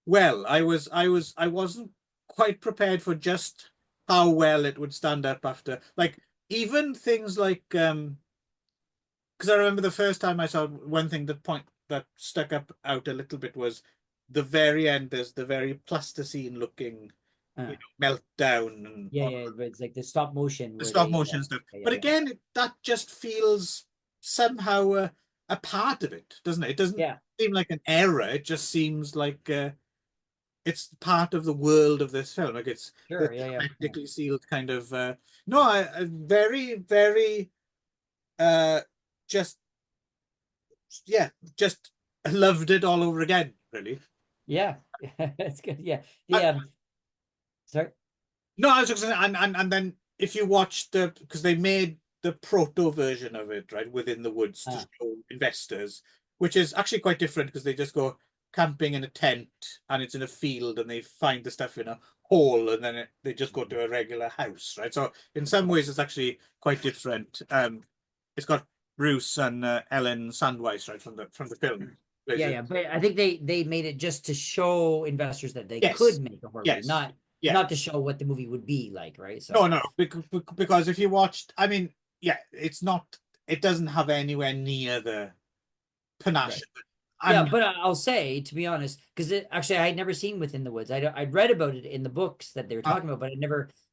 Speaker 1: well. I wasn't quite prepared for just how well it would stand up after. Like even things like because I remember the first time I saw one thing that stuck up out a little bit was the very end. There's the very plasticine looking,
Speaker 2: uh,
Speaker 1: meltdown and
Speaker 2: yeah, yeah. But it's like the stop motion
Speaker 1: the
Speaker 2: where
Speaker 1: stop
Speaker 2: they,
Speaker 1: motion stuff.
Speaker 2: yeah, yeah,
Speaker 1: But
Speaker 2: yeah,
Speaker 1: again, that just feels somehow a part of it, doesn't it? It doesn't
Speaker 2: yeah.
Speaker 1: seem like an error. It just seems like it's part of the world of this film. Like it's the
Speaker 2: Sure, yeah, yeah, yeah.
Speaker 1: hermetically sealed kind of. No, I very, very uh, just yeah, just loved it all over again. Really.
Speaker 2: Yeah, that's good. Yeah,
Speaker 1: I,
Speaker 2: the sorry.
Speaker 1: no, I was just gonna, and then if you watch because they made the proto version of it right within the woods to
Speaker 2: Uh,
Speaker 1: show investors, which is actually quite different because they just go camping in a tent and it's in a field and they find the stuff in a hole and then they just go to a regular house, right? So in some ways it's actually quite different. It's got Bruce and Ellen Sandweiss right from the film.
Speaker 2: yeah, yeah, but I think they made it just to show investors that they
Speaker 1: Yes,
Speaker 2: could make a horror movie,
Speaker 1: yes,
Speaker 2: not
Speaker 1: yeah.
Speaker 2: to show what the movie would be like, right?
Speaker 1: No,
Speaker 2: So
Speaker 1: no, because if you watched, I mean, yeah, it doesn't have anywhere near the panache.
Speaker 2: right, Yeah,
Speaker 1: And
Speaker 2: but I'll say, to be honest, because actually I had never seen Within the Woods. I'd read about it in the books that they were
Speaker 1: uh,
Speaker 2: talking about, but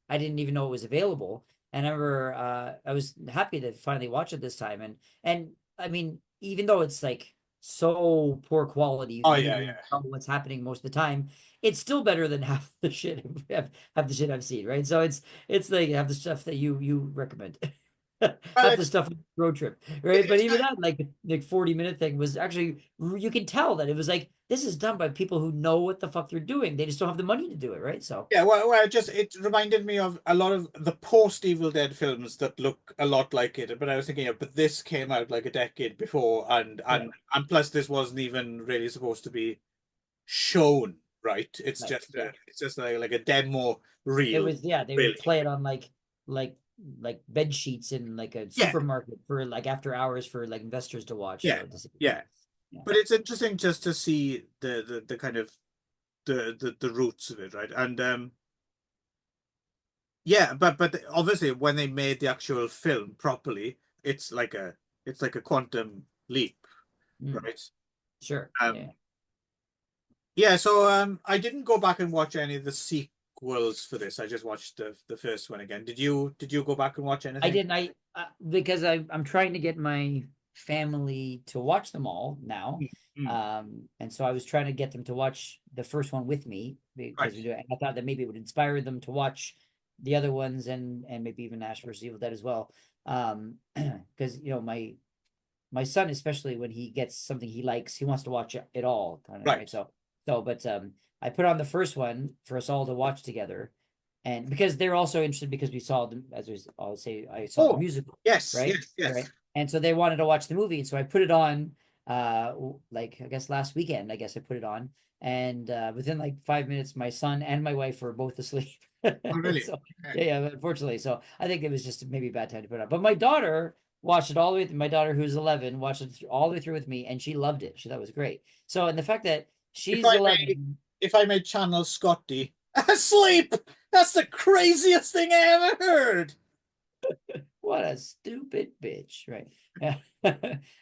Speaker 2: I didn't even know it was available. And I remember, I was happy to finally watch it this time. And I mean, even though it's like so poor quality, you
Speaker 1: oh
Speaker 2: can't
Speaker 1: yeah,
Speaker 2: even
Speaker 1: yeah.
Speaker 2: tell what's happening most of the time. It's still better than half the shit half the shit I've seen, right? So it's like half the stuff that you recommend.
Speaker 1: Well,
Speaker 2: Half the stuff on the road trip, right? But
Speaker 1: it's
Speaker 2: even that, like 40-minute thing was actually, you can tell that it was like, this is done by people who know what the fuck they're doing. They just don't have the money to do it, right? So
Speaker 1: yeah, well, it reminded me of a lot of the post Evil Dead films that look a lot like it. But I was thinking, yeah, but this came out like a decade before, and
Speaker 2: yeah,
Speaker 1: and plus this wasn't even really supposed to be shown, right?
Speaker 2: right, yeah.
Speaker 1: It's just like a demo
Speaker 2: It
Speaker 1: reel,
Speaker 2: was, yeah, they would
Speaker 1: really.
Speaker 2: play it on like like bed sheets in like a
Speaker 1: Yeah,
Speaker 2: supermarket for like after hours for like investors to watch,
Speaker 1: yeah,
Speaker 2: to see.
Speaker 1: yeah.
Speaker 2: Yeah.
Speaker 1: But it's interesting just to see the kind of the roots of it, right? And yeah, but obviously when they made the actual film properly, it's like a it's like a quantum leap,
Speaker 2: Mm,
Speaker 1: right?
Speaker 2: sure.
Speaker 1: Um,
Speaker 2: Yeah.
Speaker 1: yeah, so I didn't go back and watch any of the sequels for this. I just watched the first one again. Did you go back and watch
Speaker 2: I
Speaker 1: anything?
Speaker 2: didn't. Because I'm trying to get my family to watch them all now,
Speaker 1: Mm,
Speaker 2: and so I was trying to get them to watch the first one with me
Speaker 1: right.
Speaker 2: because we do. And I thought that maybe it would inspire them to watch the other ones and maybe even Ash vs Evil Dead as well. Because my son, especially when he gets something he likes, he wants to watch it all, kind of,
Speaker 1: Right.
Speaker 2: right? But I put on the first one for us all to watch together, and because they're also interested because we saw them, as I'll say, I saw the
Speaker 1: Oh,
Speaker 2: musical,
Speaker 1: yes,
Speaker 2: right?
Speaker 1: yes, yes.
Speaker 2: Right, and so they wanted to watch the movie, and so I put it on, like I guess last weekend, I guess I put it on, and within like 5 minutes, my son and my wife were both asleep.
Speaker 1: Oh, really?
Speaker 2: So
Speaker 1: Okay.
Speaker 2: yeah, unfortunately, so I think it was just maybe a bad time to put it on. But my daughter watched it all the way through. My daughter, who's 11, watched it all the way through with me, and she loved it. She thought it was great. So, and the fact that
Speaker 1: If
Speaker 2: she's
Speaker 1: I may,
Speaker 2: 11,
Speaker 1: if I may channel Scotty, asleep. That's the craziest thing I ever heard.
Speaker 2: what a stupid bitch, right? Yeah.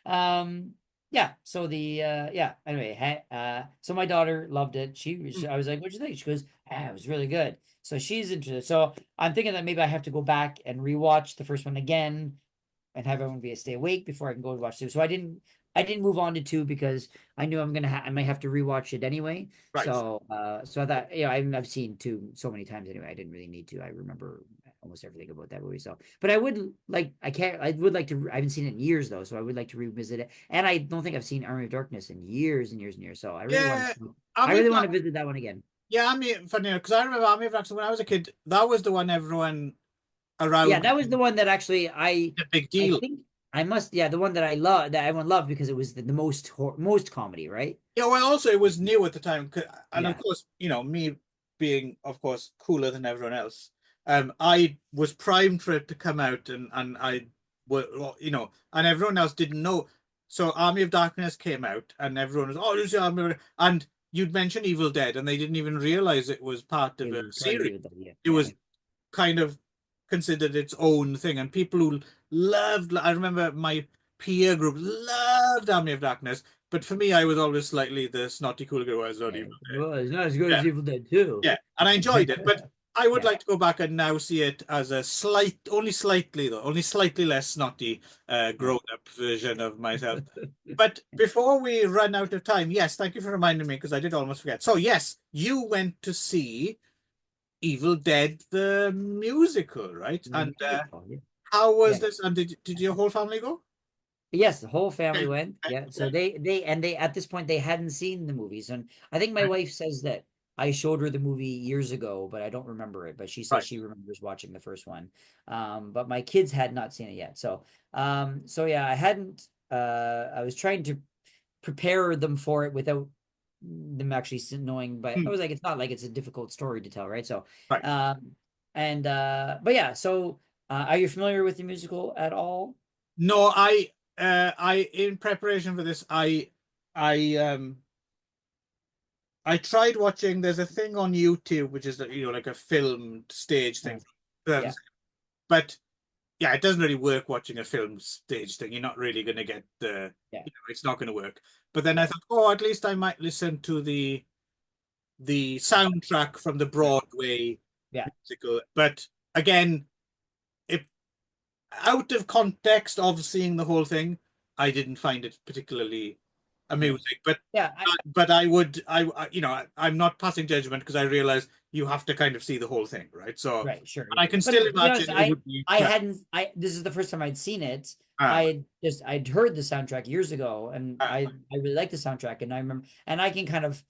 Speaker 2: um, yeah. So yeah. Anyway, so my daughter loved it. I was like, "What'd you think?" She goes, "Ah, it was really good." So she's interested. So I'm thinking that maybe I have to go back and rewatch the first one again and have everyone be stay awake before I can go watch two. So I didn't move on to two because I knew I might have to rewatch it anyway.
Speaker 1: Right.
Speaker 2: So I thought, I've seen two so many times anyway. I didn't really need to. I remember almost everything about that movie. So, but I would like to. I haven't seen it in years though, so I would like to revisit it. And I don't think I've seen Army of Darkness in years and years and years. So
Speaker 1: Yeah.
Speaker 2: I
Speaker 1: Army of
Speaker 2: really want
Speaker 1: Dark.
Speaker 2: to visit that one again.
Speaker 1: Yeah, funny because I remember Army of Darkness when I was a kid. That was the one everyone
Speaker 2: Yeah,
Speaker 1: around
Speaker 2: that was
Speaker 1: me
Speaker 2: the one that actually
Speaker 1: a big
Speaker 2: I
Speaker 1: deal.
Speaker 2: think I must, yeah, the one that I love, that everyone loved because it was the most comedy, right?
Speaker 1: Yeah, well, also it was new at the time, and of
Speaker 2: Yeah.
Speaker 1: course, me being, of course, cooler than everyone else. I was primed for it to come out, and I, well, and everyone else didn't know. So Army of Darkness came out, and everyone was, oh, this is Army, and you'd mention Evil Dead, and they didn't even realize it was part of
Speaker 2: It
Speaker 1: a
Speaker 2: was part of
Speaker 1: series.
Speaker 2: you, yeah,
Speaker 1: It
Speaker 2: yeah.
Speaker 1: was kind of considered its own thing, and people who loved. I remember my peer group loved Army of Darkness, but for me, I was always slightly the snotty cool girl who was not
Speaker 2: Yeah.
Speaker 1: even
Speaker 2: Well, it's not as good
Speaker 1: there.
Speaker 2: as Evil Dead 2.
Speaker 1: Yeah, and I enjoyed it, but I would
Speaker 2: Yeah.
Speaker 1: like to go back and now see it as a only slightly though, only slightly less snotty,
Speaker 2: Yeah.
Speaker 1: grown-up version of myself. But before we run out of time, yes, thank you for reminding me because I did almost forget. So yes, you went to see Evil Dead the musical, right?
Speaker 2: The
Speaker 1: And
Speaker 2: musical, yeah.
Speaker 1: how was
Speaker 2: Yeah.
Speaker 1: this? And did your whole family go?
Speaker 2: Yes, the whole family
Speaker 1: Okay,
Speaker 2: went.
Speaker 1: okay,
Speaker 2: Yeah. So
Speaker 1: okay.
Speaker 2: they at this point they hadn't seen the movies. And I think my
Speaker 1: Right,
Speaker 2: wife says that I showed her the movie years ago, but I don't remember it. But she says
Speaker 1: right.
Speaker 2: she remembers watching the first one. But my kids had not seen it yet. So yeah, I hadn't I was trying to prepare them for it without them actually knowing, but I
Speaker 1: Hmm,
Speaker 2: was like, it's not like it's a difficult story to tell, right? So
Speaker 1: right.
Speaker 2: and but yeah, so are you familiar with the musical at all?
Speaker 1: No, I in preparation for this, I I tried watching. There's a thing on YouTube which is like a filmed stage thing,
Speaker 2: Yeah.
Speaker 1: but yeah, it doesn't really work watching a film stage thing. You're not really going to get the,
Speaker 2: Yeah,
Speaker 1: it's not going to work. But then I
Speaker 2: right,
Speaker 1: thought, oh, at least I might listen to the soundtrack from the
Speaker 2: right.
Speaker 1: Broadway
Speaker 2: Yeah,
Speaker 1: musical. But again, if out of context of seeing the whole thing, I didn't find it particularly
Speaker 2: yeah,
Speaker 1: amusing. But
Speaker 2: yeah.
Speaker 1: I would I'm not passing judgment because I realize you have to kind of see the whole thing, right? So
Speaker 2: Right, sure.
Speaker 1: I can
Speaker 2: But
Speaker 1: still
Speaker 2: to be honest,
Speaker 1: imagine it would be
Speaker 2: I
Speaker 1: well.
Speaker 2: hadn't I this is the first time I'd seen it.
Speaker 1: Ah,
Speaker 2: I'd heard the soundtrack years ago, and
Speaker 1: ah,
Speaker 2: I really liked the soundtrack, and I remember, and I can kind of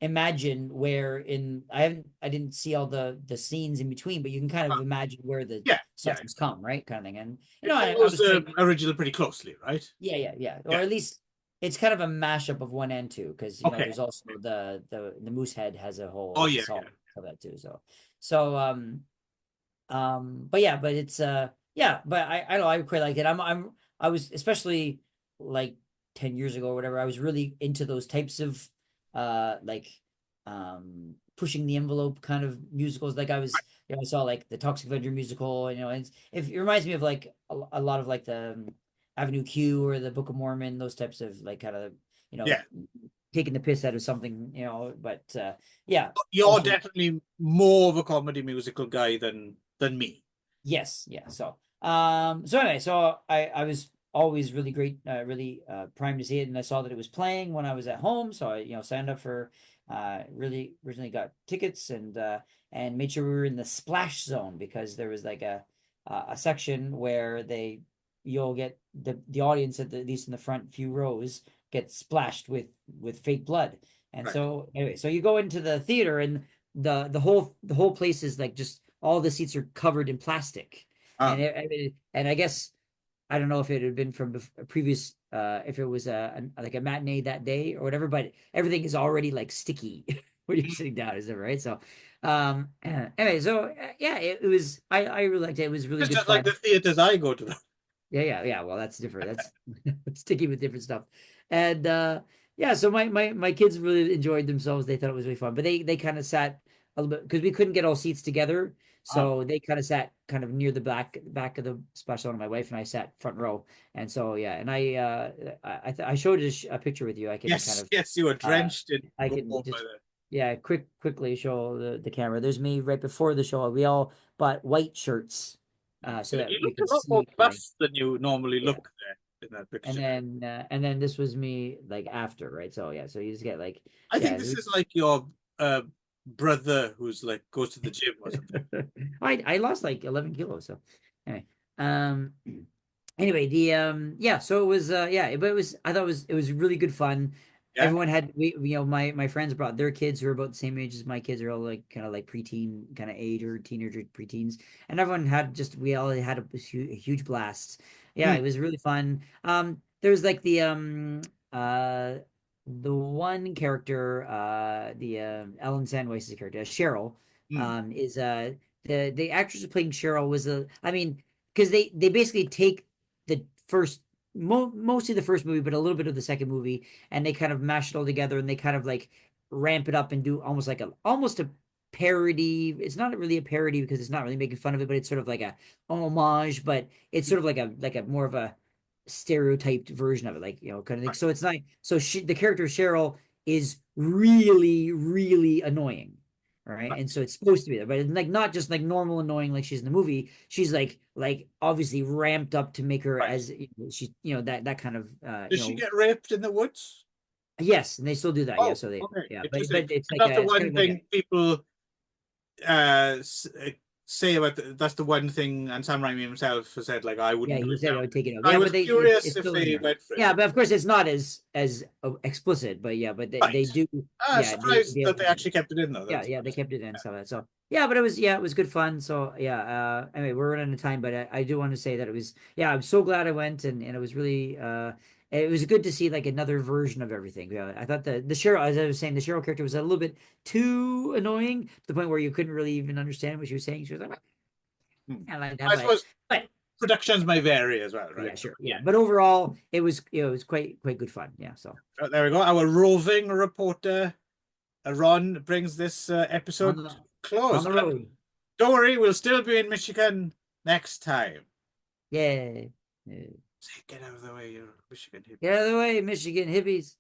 Speaker 2: imagine where in I didn't see all the scenes in between, but you can kind
Speaker 1: ah,
Speaker 2: of imagine where the
Speaker 1: yeah, yeah.
Speaker 2: songs come, right? Kind of thing. And
Speaker 1: It
Speaker 2: I
Speaker 1: follows
Speaker 2: was
Speaker 1: the
Speaker 2: quite,
Speaker 1: original pretty closely, right?
Speaker 2: yeah. Or
Speaker 1: Yeah.
Speaker 2: at least it's kind of a mashup of one and two, because
Speaker 1: Okay.
Speaker 2: there's also the Moosehead has a
Speaker 1: Oh
Speaker 2: whole
Speaker 1: yeah,
Speaker 2: song
Speaker 1: yeah.
Speaker 2: of that too. So but yeah, but it's yeah, but I know I quite like it. I was, especially like 10 years ago or whatever, I was really into those types of like pushing the envelope kind of musicals. Like I was, I saw like the Toxic Avenger musical, and it reminds me of like a lot of like the Avenue Q or the Book of Mormon, those types of like kind of, you know
Speaker 1: Yeah.
Speaker 2: taking the piss out of something, but yeah,
Speaker 1: You're
Speaker 2: also.
Speaker 1: definitely more of a comedy musical guy than me.
Speaker 2: Yes, yeah. So anyway, so I was always really great, really primed to see it, and I saw that it was playing when I was at home, so I signed up for really originally got tickets, and made sure we were in the splash zone, because there was like a section where you'll get the audience at least in the front few rows get splashed with fake blood. And
Speaker 1: Right.
Speaker 2: so anyway, so you go into the theater, and the whole place is like, just all the seats are covered in plastic. And
Speaker 1: Ah.
Speaker 2: and I guess I don't know if it had been from a previous, if it was like a matinee that day or whatever, but everything is already like sticky when you're sitting down, is it right? So anyway, so yeah, it was, I really liked it. It was really
Speaker 1: It's
Speaker 2: good
Speaker 1: just like the
Speaker 2: fun.
Speaker 1: theaters I go to.
Speaker 2: Yeah. Well, that's different. That's sticky with different stuff. And yeah, so my kids really enjoyed themselves. They thought it was really fun. But they kind of sat a little bit, because we couldn't get all seats together.
Speaker 1: Ah.
Speaker 2: So they kind of sat kind of near the back of the splash zone. My wife and I sat front row. And so yeah, and I showed a picture with you. I can kind
Speaker 1: Yes,
Speaker 2: of
Speaker 1: yes, you were
Speaker 2: uh
Speaker 1: drenched in
Speaker 2: I
Speaker 1: gore
Speaker 2: can
Speaker 1: by
Speaker 2: just,
Speaker 1: the.
Speaker 2: yeah, quickly show the camera. There's me right before the show. We all bought white shirts, so that
Speaker 1: You
Speaker 2: we
Speaker 1: looked a
Speaker 2: could
Speaker 1: lot more
Speaker 2: see, like,
Speaker 1: buff than you normally
Speaker 2: yeah.
Speaker 1: look there in that
Speaker 2: And
Speaker 1: picture.
Speaker 2: then this was me like after, right? So yeah, so you just get like,
Speaker 1: I think
Speaker 2: yeah.
Speaker 1: this is like your brother who's like goes to the gym or something.
Speaker 2: I lost like 11 kilos. So anyway, um, anyway, the yeah, so it was yeah, but I thought it was really good fun.
Speaker 1: Yeah.
Speaker 2: Everyone had, my friends brought their kids who are about the same age as my kids, are all like kind of like preteen kind of age, or teenager preteens, and everyone had just we all had a huge blast. Yeah,
Speaker 1: Mm,
Speaker 2: it was really fun. There's like uh the one character, the Ellen Sandweiss's character, Cheryl,
Speaker 1: mm,
Speaker 2: is the actress who playing Cheryl was I mean, because they basically take the first mostly the first movie, but a little bit of the second movie, and they kind of mash it all together, and they kind of like ramp it up and do almost a parody. It's not really a parody, because it's not really making fun of it, but it's sort of like a homage, but it's
Speaker 1: mm.
Speaker 2: sort of like a more of a stereotyped version of it, like, kind of thing.
Speaker 1: Right.
Speaker 2: So it's not, so the character Cheryl is really, really annoying. All right. And
Speaker 1: Right.
Speaker 2: so it's supposed to be that, but it's like not just like normal annoying like she's in the movie. She's like obviously ramped up to make her
Speaker 1: Right.
Speaker 2: as, she, that kind of
Speaker 1: Does she get raped in the woods?
Speaker 2: yes, and they still do that. Yeah.
Speaker 1: Oh,
Speaker 2: So they,
Speaker 1: okay.
Speaker 2: yeah,
Speaker 1: Interesting.
Speaker 2: but it's like
Speaker 1: That's the
Speaker 2: it's kind
Speaker 1: one
Speaker 2: of like a,
Speaker 1: thing people uh s- uh, say about that's the one thing, and Sam Raimi himself has said like I
Speaker 2: yeah,
Speaker 1: wouldn't go
Speaker 2: he said I
Speaker 1: down.
Speaker 2: would take it out.
Speaker 1: I
Speaker 2: Yeah,
Speaker 1: was
Speaker 2: but
Speaker 1: curious
Speaker 2: it's
Speaker 1: if
Speaker 2: still in
Speaker 1: they
Speaker 2: there.
Speaker 1: went for it.
Speaker 2: Yeah, but of course it's not as explicit, but yeah, but they
Speaker 1: Right.
Speaker 2: do, yeah,
Speaker 1: Surprised
Speaker 2: they have
Speaker 1: that they
Speaker 2: mentioned
Speaker 1: actually
Speaker 2: it.
Speaker 1: kept it in though. That's
Speaker 2: Yeah, they
Speaker 1: interesting.
Speaker 2: kept it in and stuff like that. So yeah, but it was good fun. So yeah, anyway, we're running out of time, but I do want to say that it was, yeah, I'm so glad I went, and it was really it was good to see like another version of everything. Yeah, I thought the Cheryl, as I was saying, the Cheryl character was a little bit too annoying to the point where you couldn't really even understand what she was saying. She was like,
Speaker 1: Hmm.
Speaker 2: I like that,
Speaker 1: I suppose
Speaker 2: but
Speaker 1: productions may vary as well, right?
Speaker 2: yeah, sure,
Speaker 1: Yeah.
Speaker 2: yeah. But overall, it was quite good fun. Yeah, so
Speaker 1: There we go. Our roving reporter, Ron, brings this
Speaker 2: on
Speaker 1: episode
Speaker 2: the
Speaker 1: to a
Speaker 2: on
Speaker 1: close.
Speaker 2: the
Speaker 1: And
Speaker 2: road.
Speaker 1: don't worry, we'll still be in Michigan next time.
Speaker 2: Yay.
Speaker 1: Say, get out of the way, you're Michigan hippies.
Speaker 2: Get out of the way, Michigan hippies.